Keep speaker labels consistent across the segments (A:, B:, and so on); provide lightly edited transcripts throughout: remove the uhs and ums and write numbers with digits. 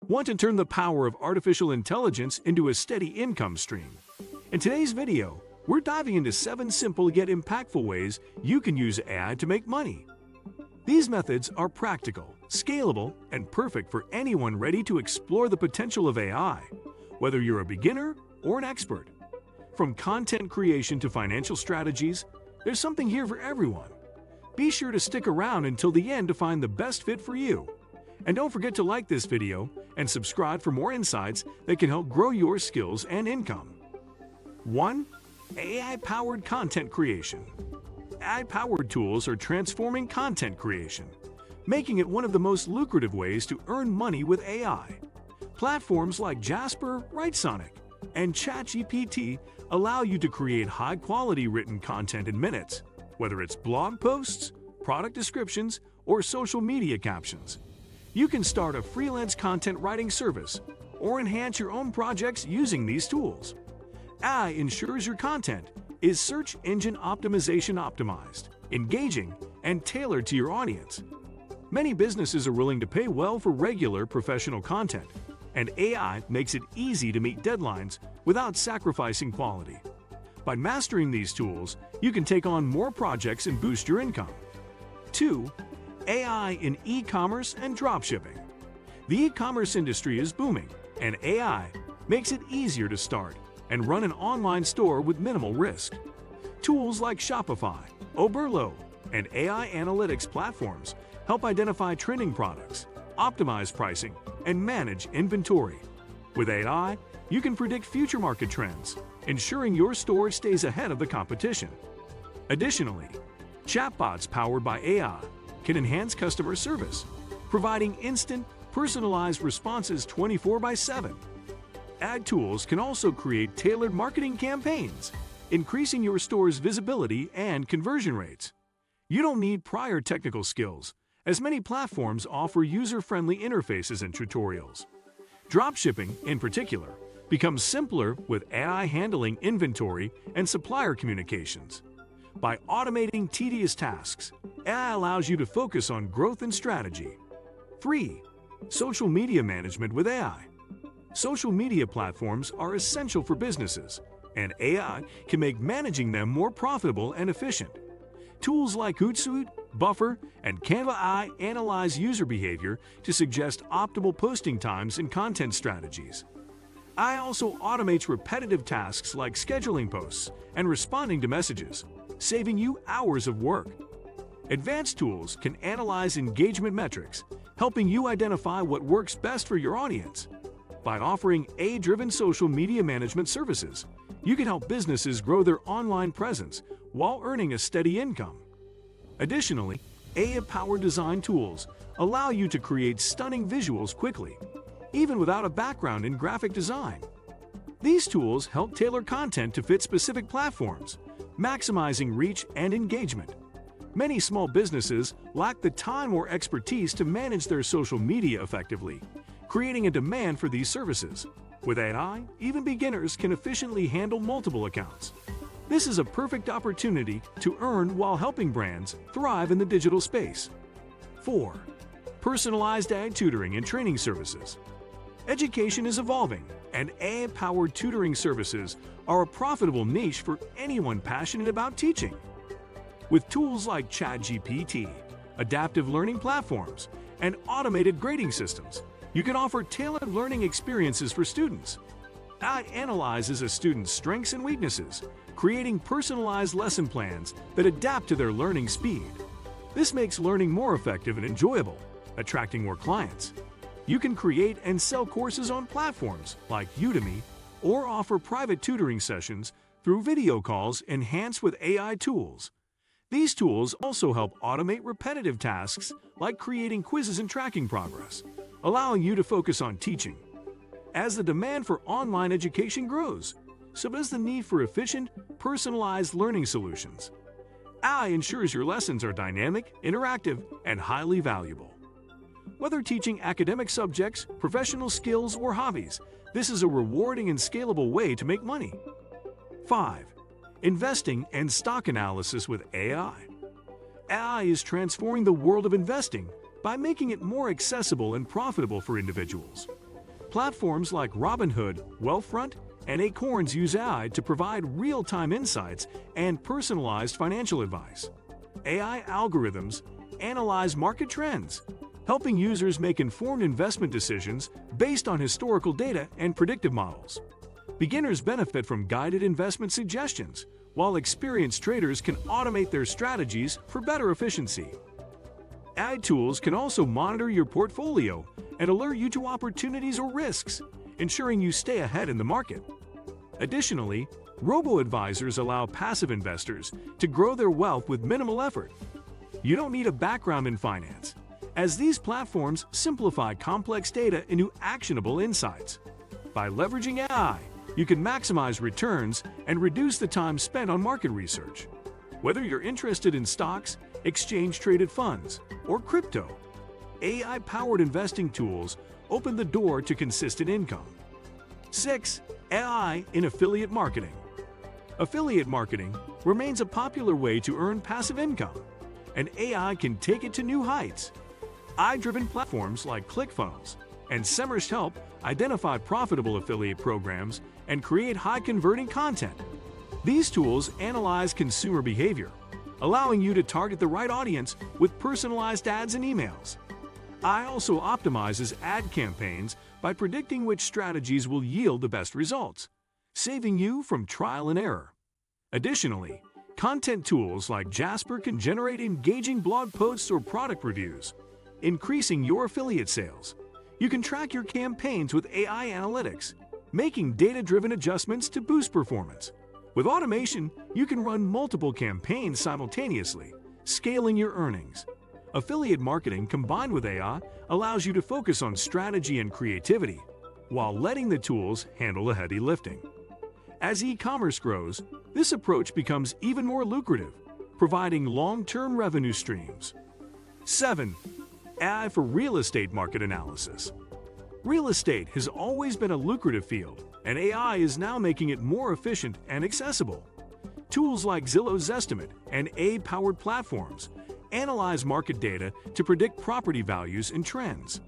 A: Want to turn the power of artificial intelligence into a steady income stream? In today's video, we're diving into 7 simple yet impactful ways you can use AI to make money. These methods are practical, scalable, and perfect for anyone ready to explore the potential of AI, whether you're a beginner or an expert. From content creation to financial strategies, there's something here for everyone. Be sure to stick around until the end to find the best fit for you. And don't forget to like this video and subscribe for more insights that can help grow your skills and income. 1. AI-powered content creation. AI-powered tools are transforming content creation, making it one of the most lucrative ways to earn money with AI. Platforms like Jasper, WriteSonic, and ChatGPT allow you to create high-quality written content in minutes, whether it's blog posts, product descriptions, or social media captions. You can start a freelance content writing service or enhance your own projects using these tools. AI ensures your content is search engine optimization optimized, engaging, and tailored to your audience. Many businesses are willing to pay well for regular professional content, and AI makes it easy to meet deadlines without sacrificing quality. By mastering these tools, you can take on more projects and boost your income. 2. AI in e-commerce and dropshipping. The e-commerce industry is booming, and AI makes it easier to start and run an online store with minimal risk. Tools like Shopify, Oberlo, and AI analytics platforms help identify trending products, optimize pricing, and manage inventory. With AI, you can predict future market trends, ensuring your store stays ahead of the competition. Additionally, chatbots powered by AI can enhance customer service, providing instant, personalized responses 24/7. AI tools can also create tailored marketing campaigns, increasing your store's visibility and conversion rates. You don't need prior technical skills, as many platforms offer user-friendly interfaces and tutorials. Dropshipping, in particular, becomes simpler with AI handling inventory and supplier communications. By automating tedious tasks, AI allows you to focus on growth and strategy. 3. Social media management with AI. Social media platforms are essential for businesses, and AI can make managing them more profitable and efficient. Tools like Hootsuite, Buffer, and Canva AI analyze user behavior to suggest optimal posting times and content strategies. AI also automates repetitive tasks like scheduling posts and responding to messages, saving you hours of work. Advanced tools can analyze engagement metrics, helping you identify what works best for your audience. By offering AI-driven social media management services, you can help businesses grow their online presence while earning a steady income. Additionally, AI-powered design tools allow you to create stunning visuals quickly, even without a background in graphic design. These tools help tailor content to fit specific platforms, maximizing reach and engagement. Many small businesses lack the time or expertise to manage their social media effectively, creating a demand for these services. With AI, even beginners can efficiently handle multiple accounts. This is a perfect opportunity to earn while helping brands thrive in the digital space. 4. Personalized AI tutoring and training services. Education is evolving, and AI-powered tutoring services are a profitable niche for anyone passionate about teaching. With tools like ChatGPT, adaptive learning platforms, and automated grading systems, you can offer tailored learning experiences for students. AI analyzes a student's strengths and weaknesses, creating personalized lesson plans that adapt to their learning speed. This makes learning more effective and enjoyable, attracting more clients. You can create and sell courses on platforms like Udemy or offer private tutoring sessions through video calls enhanced with AI tools. These tools also help automate repetitive tasks like creating quizzes and tracking progress, allowing you to focus on teaching. As the demand for online education grows, so does the need for efficient, personalized learning solutions. AI ensures your lessons are dynamic, interactive, and highly valuable. Whether teaching academic subjects, professional skills, or hobbies, this is a rewarding and scalable way to make money. 5. Investing and stock analysis with AI. AI is transforming the world of investing by making it more accessible and profitable for individuals. Platforms like Robinhood, Wealthfront, and Acorns use AI to provide real-time insights and personalized financial advice. AI algorithms analyze market trends, helping users make informed investment decisions based on historical data and predictive models. Beginners benefit from guided investment suggestions, while experienced traders can automate their strategies for better efficiency. AI tools can also monitor your portfolio and alert you to opportunities or risks, ensuring you stay ahead in the market. Additionally, robo-advisors allow passive investors to grow their wealth with minimal effort. You don't need a background in finance, as these platforms simplify complex data into actionable insights. By leveraging AI, you can maximize returns and reduce the time spent on market research. Whether you're interested in stocks, exchange-traded funds, or crypto, AI-powered investing tools open the door to consistent income. 6. AI in affiliate marketing. Affiliate marketing remains a popular way to earn passive income, and AI can take it to new heights. AI-driven platforms like ClickFunnels and Semrush help identify profitable affiliate programs and create high-converting content. These tools analyze consumer behavior, allowing you to target the right audience with personalized ads and emails. AI also optimizes ad campaigns by predicting which strategies will yield the best results, saving you from trial and error. Additionally, content tools like Jasper can generate engaging blog posts or product reviews, increasing your affiliate sales. You can track your campaigns with AI analytics, making data-driven adjustments to boost performance. With automation, you can run multiple campaigns simultaneously, scaling your earnings. Affiliate marketing combined with AI allows you to focus on strategy and creativity, while letting the tools handle the heavy lifting. As e-commerce grows, this approach becomes even more lucrative, providing long-term revenue streams. 7. AI for real estate market analysis. Real estate has always been a lucrative field, and AI is now making it more efficient and accessible. Tools like Zillow's Estimate and AI-powered platforms analyze market data to predict property values and trends.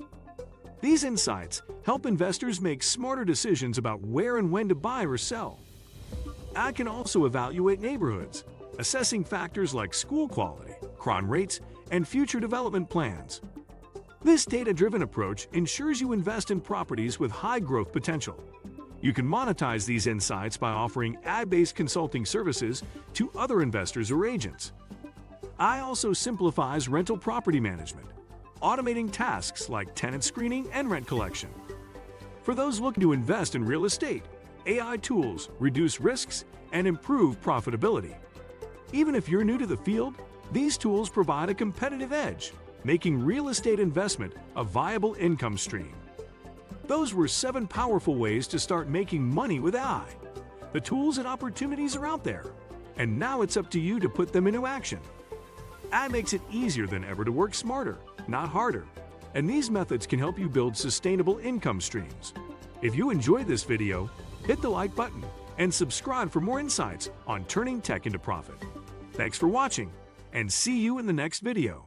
A: These insights help investors make smarter decisions about where and when to buy or sell. AI can also evaluate neighborhoods, assessing factors like school quality, crime rates, and future development plans. This data-driven approach ensures you invest in properties with high growth potential. You can monetize these insights by offering ad-based consulting services to other investors or agents. AI also simplifies rental property management, automating tasks like tenant screening and rent collection. For those looking to invest in real estate, AI tools reduce risks and improve profitability. Even if you're new to the field, these tools provide a competitive edge, making real estate investment a viable income stream. Those were 7 powerful ways to start making money with AI. The tools and opportunities are out there, and now it's up to you to put them into action. AI makes it easier than ever to work smarter, not harder, and these methods can help you build sustainable income streams. If you enjoyed this video, hit the like button and subscribe for more insights on turning tech into profit. Thanks for watching, and see you in the next video.